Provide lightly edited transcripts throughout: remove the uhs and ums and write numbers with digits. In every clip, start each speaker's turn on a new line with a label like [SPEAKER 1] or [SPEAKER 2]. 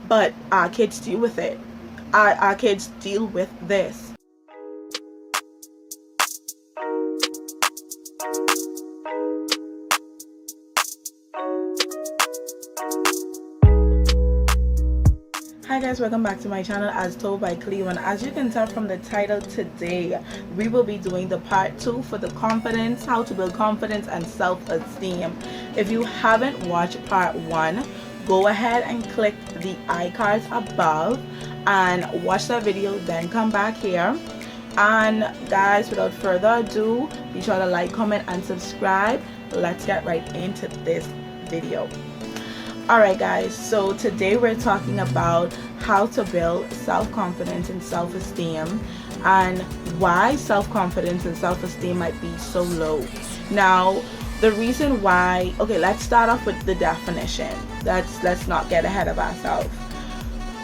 [SPEAKER 1] but our kids deal with it. Our kids deal with this. Hi guys, welcome back to my channel as Told by Cleo, and as you can tell from the title, today we will be doing the part 2 for the confidence, how to build confidence and self-esteem. If you haven't watched part 1, go ahead and click the iCards above and watch that video, then come back here. And guys, without further ado, be sure to like, comment and subscribe. Let's get right into this video. Alright guys, so today we're talking about how to build self-confidence and self-esteem, and why self-confidence and self-esteem might be so low. Now, the reason why, okay, let's start off with the definition. Let's not get ahead of ourselves.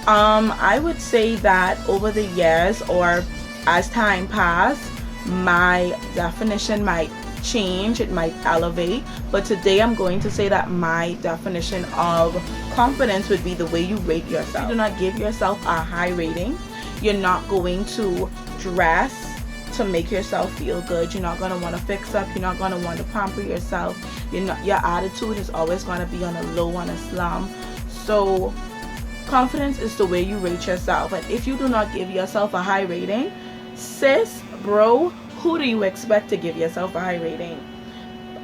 [SPEAKER 1] I would say that over the years, or as time passed, my definition might change, it might elevate, but today I'm going to say that my definition of confidence would be the way you rate yourself. You do not give yourself a high rating. You're not going to dress to make yourself feel good. You're not going to want to fix up. You're not going to want to pamper yourself. Your attitude is always going to be on a low, on a slum. So confidence is the way you rate yourself, and if you do not give yourself a high rating, sis, bro, who do you expect to give yourself a high rating?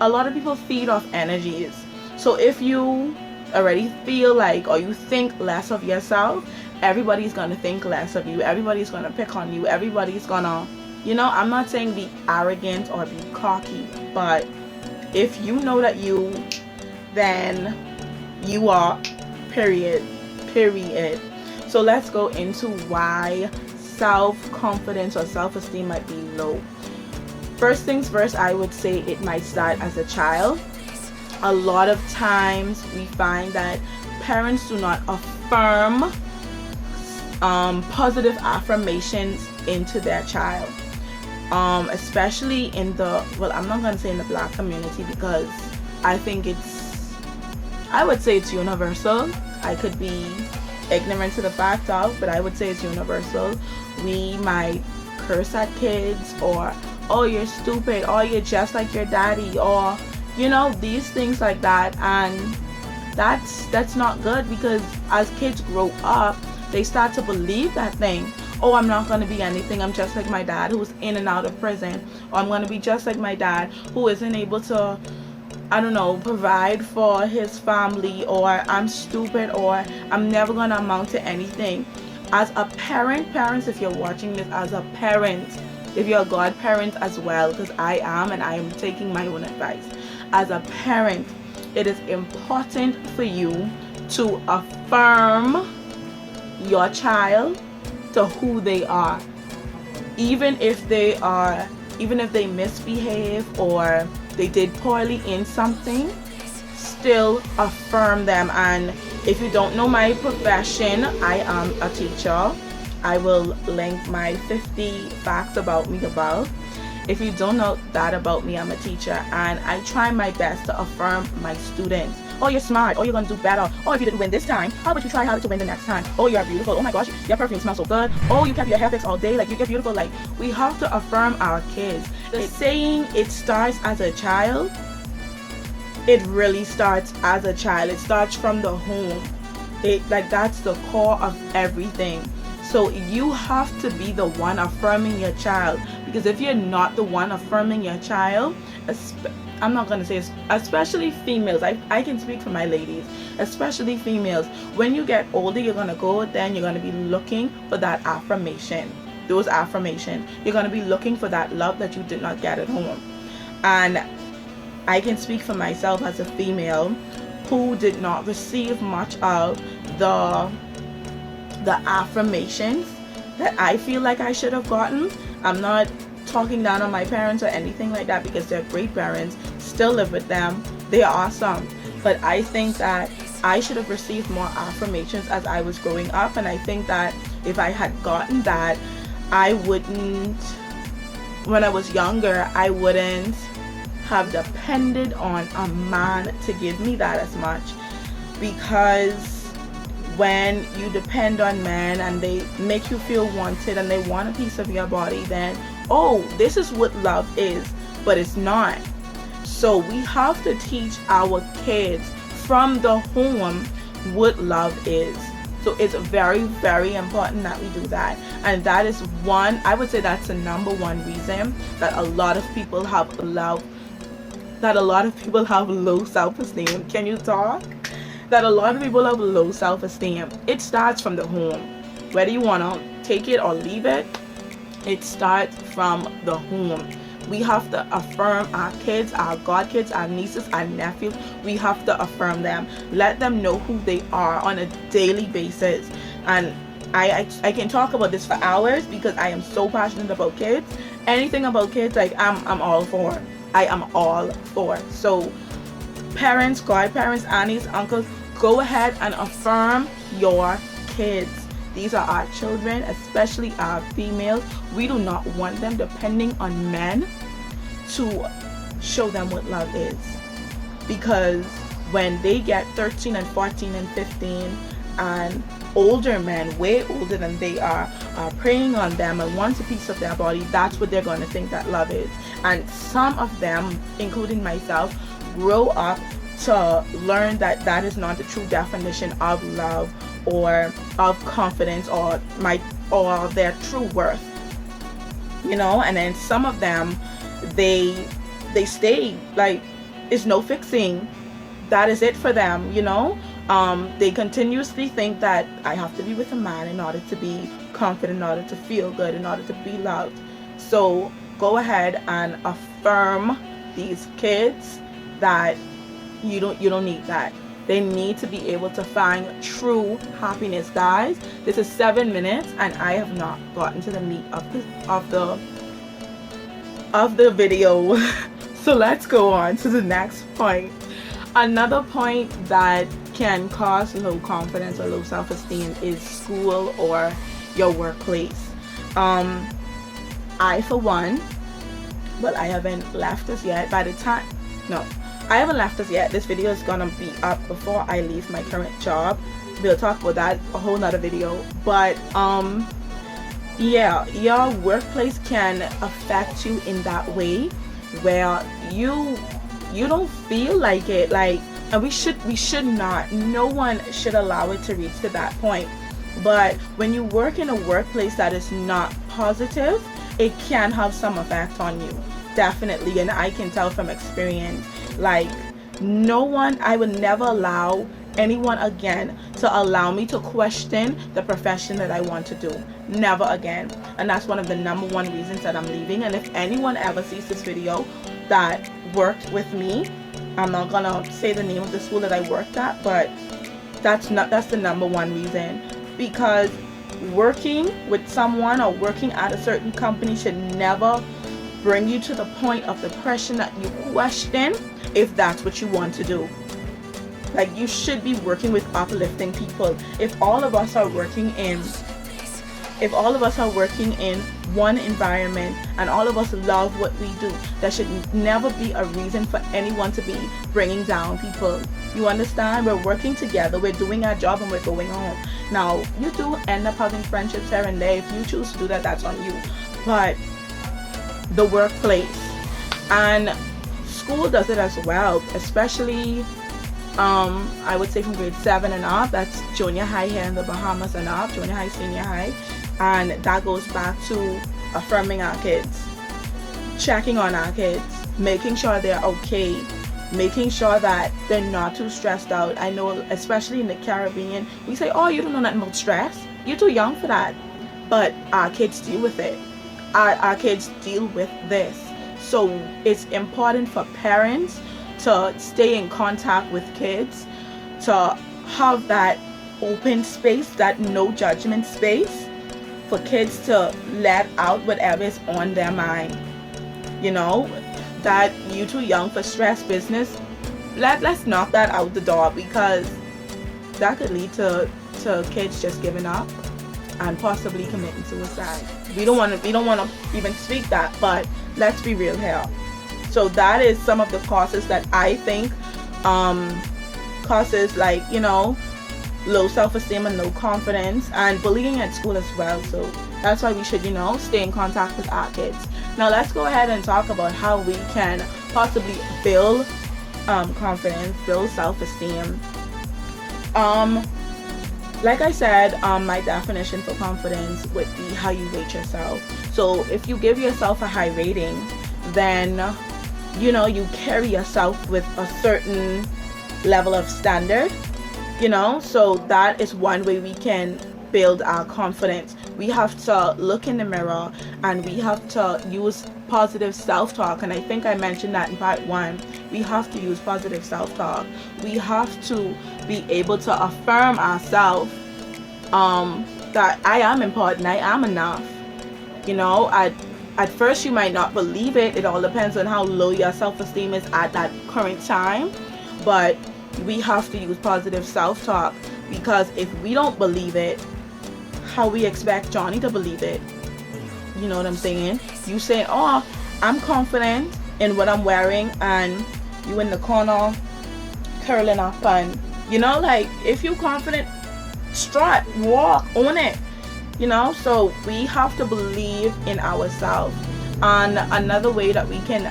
[SPEAKER 1] A lot of people feed off energies. So if you already feel like, or you think less of yourself, everybody's going to think less of you. Everybody's going to pick on you. Everybody's going to, I'm not saying be arrogant or be cocky, but if you know that you, then you are, period. So let's go into why self-confidence or self-esteem might be low. First things first, I would say it might start as a child. A lot of times we find that parents do not affirm positive affirmations into their child, especially in the, well, I'm not going to say in the black community, because I think I would say it's universal. I could be ignorant to the fact of, but I would say it's universal. We might curse at kids, or, oh, you're stupid, or you're just like your daddy, or these things like that, and that's not good, because as kids grow up, they start to believe that thing. Oh, I'm not going to be anything, I'm just like my dad who's in and out of prison, or I'm going to be just like my dad who isn't able to, I don't know, provide for his family, or I'm stupid, or I'm never going to amount to anything. As a parents, if you're watching this, as a parent, if you're a godparent as well, because I am, and I am taking my own advice. As a parent, it is important for you to affirm your child to who they are. Even if they misbehave or they did poorly in something, still affirm them. And if you don't know my profession, I am a teacher. I will link my 50 facts about me above. If you don't know that about me, I'm a teacher, and I try my best to affirm my students. Oh, you're smart. Oh, you're going to do better. Oh, if you didn't win this time, how about you try harder to win the next time? Oh, you're beautiful. Oh my gosh, your perfume smells so good. Oh, you kept your hair fixed all day. Like, you're beautiful. Like, we have to affirm our kids. The saying, it starts as a child, it really starts as a child. It starts from the home. That's the core of everything. So you have to be the one affirming your child, because if you're not the one affirming your child, I'm not going to say especially females, I can speak for my ladies, especially females, when you get older, you're going to go, then you're going to be looking for that affirmation, those affirmations. You're going to be looking for that love that you did not get at home. And I can speak for myself as a female who did not receive much of the affirmations that I feel like I should have gotten. I'm not talking down on my parents or anything like that, because they're great parents. Still live with them, they're awesome, but I think that I should have received more affirmations as I was growing up. And I think that if I had gotten that, I wouldn't, when I was younger, I wouldn't have depended on a man to give me that as much, because when you depend on men and they make you feel wanted and they want a piece of your body, then oh, this is what love is, but it's not. So we have to teach our kids from the home what love is. So it's very, very important that we do that. And that is one, I would say that's the number one reason that a lot of people have low self-esteem. Can you talk? That a lot of people have low self-esteem. It starts from the home. Whether you want to take it or leave it, it starts from the home. We have to affirm our kids, our godkids, our nieces, our nephews. We have to affirm them. Let them know who they are on a daily basis. And I can talk about this for hours because I am so passionate about kids. Anything about kids, like I'm all for. I am all for. So parents, godparents, aunties, uncles, go ahead and affirm your kids. These are our children, especially our females. We do not want them depending on men to show them what love is. Because when they get 13 and 14 and 15 and older men, way older than they are preying on them and wants a piece of their body, that's what they're going to think that love is. And some of them, including myself, grow up to learn that that is not the true definition of love or of confidence or their true worth, you know. And then some of them, they stay like it's no fixing, that is it for them, you know. They continuously think that I have to be with a man in order to be confident, in order to feel good, in order to be loved. So go ahead and affirm these kids that you don't need that. They need to be able to find true happiness. Guys, this is 7 minutes and I have not gotten to the meat of the video. So let's go on to the next point. Another point that can cause low confidence or low self-esteem is school or your workplace. I, for one, well, I haven't left us yet. I haven't left us yet. This video is gonna be up before I leave my current job. We'll talk about that a whole nother video. But yeah, your workplace can affect you in that way where you don't feel like it, like, and we should not, no one should allow it to reach to that point. But when you work in a workplace that is not positive, it can have some effect on you, definitely. And I can tell from experience, like, I would never allow anyone again to allow me to question the profession that I want to do. Never again. And that's one of the number one reasons that I'm leaving. And if anyone ever sees this video that worked with me, I'm not gonna say the name of the school that I worked at, but that's the number one reason. Because working with someone or working at a certain company should never bring you to the point of depression that you question if that's what you want to do. Like, you should be working with uplifting people. If all of us are working in one environment and all of us love what we do, there should never be a reason for anyone to be bringing down people. You understand? We're working together, we're doing our job, and we're going home. Now, you do end up having friendships here and there. If you choose to do that, that's on you. But the workplace and school does it as well, especially I would say from grade 7 and up. That's junior high here in the Bahamas and up, junior high, senior high. And that goes back to affirming our kids, checking on our kids, making sure they're okay, making sure that they're not too stressed out. I know, especially in the Caribbean, we say, oh, you don't know nothing about stress, you're too young for that. But our kids deal with it. Our kids deal with this. So it's important for parents to stay in contact with kids, to have that open space, that no judgment space, for kids to let out whatever is on their mind. You know, that you too young for stress business, let's knock that out the door, because that could lead to kids just giving up and possibly committing suicide. We don't want to even speak that, but let's be real here. So that is some of the causes that I think causes, like, you know, low self-esteem and low confidence, and bullying at school as well. So that's why we should, stay in contact with our kids. Now let's go ahead and talk about how we can possibly build confidence, build self-esteem. Like I said, my definition for confidence would be how you rate yourself. So if you give yourself a high rating, then you carry yourself with a certain level of standard, so that is one way we can build our confidence. We have to look in the mirror and we have to use positive self-talk, and I think I mentioned that in part 1. We have to use positive self-talk. We have to be able to affirm ourselves that I am important, I am enough. At first you might not believe it. It all depends on how low your self-esteem is at that current time, but we have to use positive self-talk, because if we don't believe it, how we expect Johnny to believe it? You know what I'm saying? You say, oh, I'm confident in what I'm wearing, and you in the corner curling up, and if you confident, strut, walk, own it. So we have to believe in ourselves. And another way that we can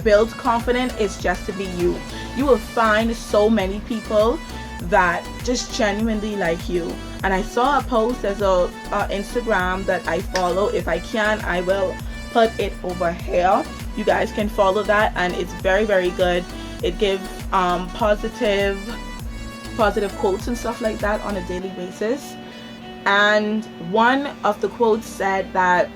[SPEAKER 1] build confidence is just to be you. You will find so many people that just genuinely like you. And I saw a post, there's a Instagram that I follow. If I can, I will put it over here. You guys can follow that, and it's very, very good. It gives positive quotes and stuff like that on a daily basis. And one of the quotes said that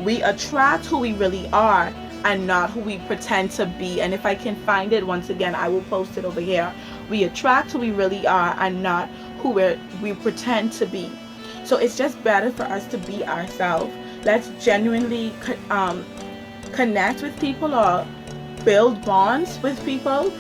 [SPEAKER 1] we attract who we really are and not who we pretend to be. And if I can find it once again, I will post it over here. We attract who we really are and not who we pretend to be. So it's just better for us to be ourselves. Let's genuinely connect with people or build bonds with people.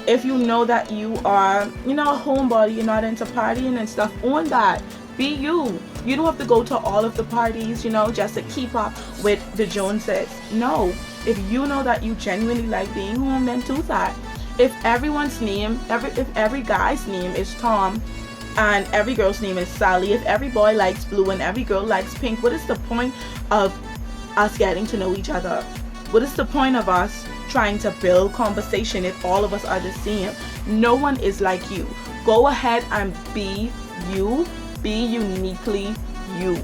[SPEAKER 1] If you know that you are, a homebody, you're not into partying and stuff, own that. Be you. You don't have to go to all of the parties, just to keep up with the Joneses. No. If you know that you genuinely like being home, then do that. If if every guy's name is Tom and every girl's name is Sally, if every boy likes blue and every girl likes pink, what is the point of us getting to know each other? What is the point of us trying to build conversation if all of us are the same? No one is like you. Go ahead and be you. Be uniquely you.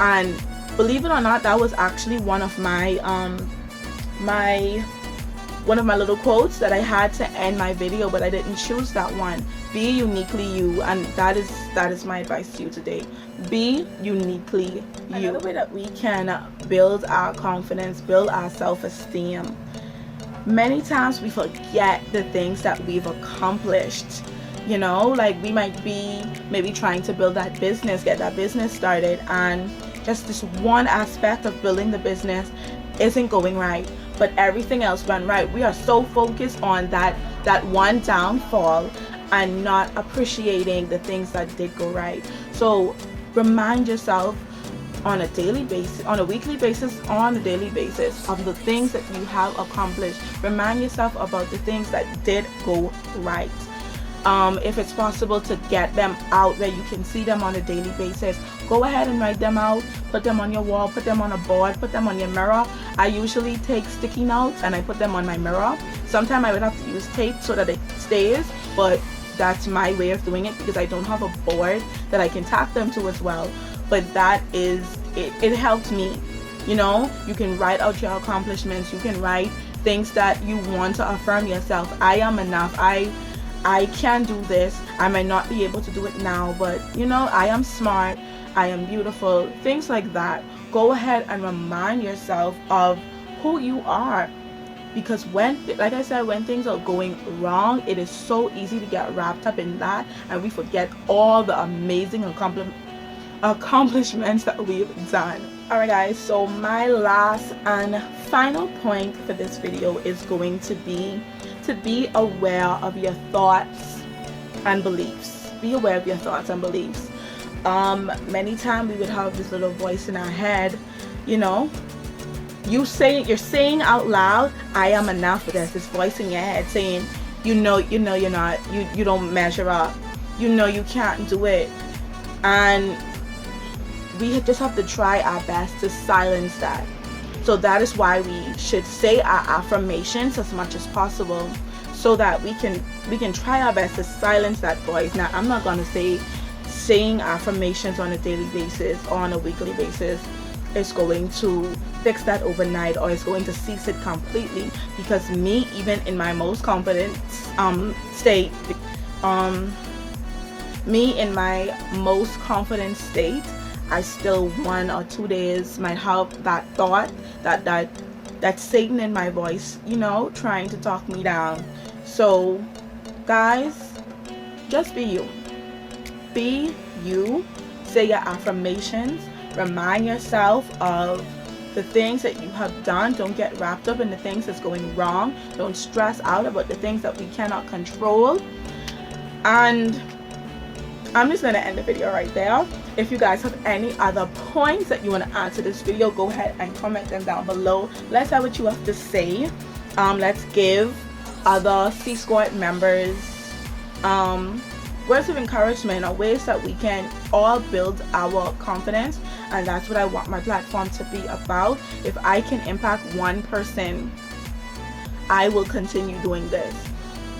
[SPEAKER 1] And believe it or not, that was actually one of my little quotes that I had to end my video, but I didn't choose that one. Be uniquely you, and that is my advice to you today. Be uniquely you. Another way that we can build our confidence, build our self-esteem. Many times we forget the things that we've accomplished. Like we might be maybe trying to build that business, get that business started, and just this one aspect of building the business isn't going right, but everything else went right. We are so focused on that one downfall and not appreciating the things that did go right. So remind yourself on a daily basis, on a weekly basis, on a daily basis of the things that you have accomplished. Remind yourself about the things that did go right. If it's possible to get them out where you can see them on a daily basis, go ahead and write them out, put them on your wall, put them on a board, put them on your mirror. I usually take sticky notes and I put them on my mirror. Sometimes I would have to use tape so that it stays, but that's my way of doing it because I don't have a board that I can tack them to as well. But that is, it helps me. You can write out your accomplishments. You can write things that you want to affirm yourself. I am enough. I can do this. I might not be able to do it now, but I am smart. I am beautiful. Things like that. Go ahead and remind yourself of who you are. Because like I said, when things are going wrong, it is so easy to get wrapped up in that, and we forget all the amazing accomplishments that we've done. Alright guys, so my last and final point for this video is going to be aware of your thoughts and beliefs. Be aware of your thoughts and beliefs. Many times we would have this little voice in our head, you're saying out loud, I am enough. There's this voice in your head saying, you know you're not, you don't measure up, you know you can't do it. And we just have to try our best to silence that. So that is why we should say our affirmations as much as possible, so that we can try our best to silence that voice. Now, I'm not going to say saying affirmations on a daily basis or on a weekly basis is going to fix that overnight, or is going to cease it completely, because me, even in my most confident state, I still 1 or 2 days might have that thought, that Satan in my voice, trying to talk me down. So guys, just be you. Be you. Say your affirmations. Remind yourself of the things that you have done. Don't get wrapped up in the things that's going wrong. Don't stress out about the things that we cannot control. And I'm just going to end the video right there. If you guys have any other points that you want to add to this video, go ahead and comment them down below. Let's hear what you have to say. Let's give other C Squad members words of encouragement, or ways that we can all build our confidence. And that's what I want my platform to be about. If I can impact one person, I will continue doing this.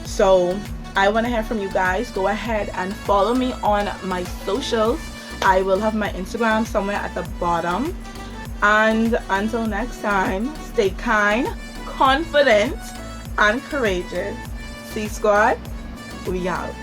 [SPEAKER 1] So I want to hear from you guys. Go ahead and follow me on my socials. I will have my Instagram somewhere at the bottom. And until next time, stay kind, confident, and courageous. C Squad, we out.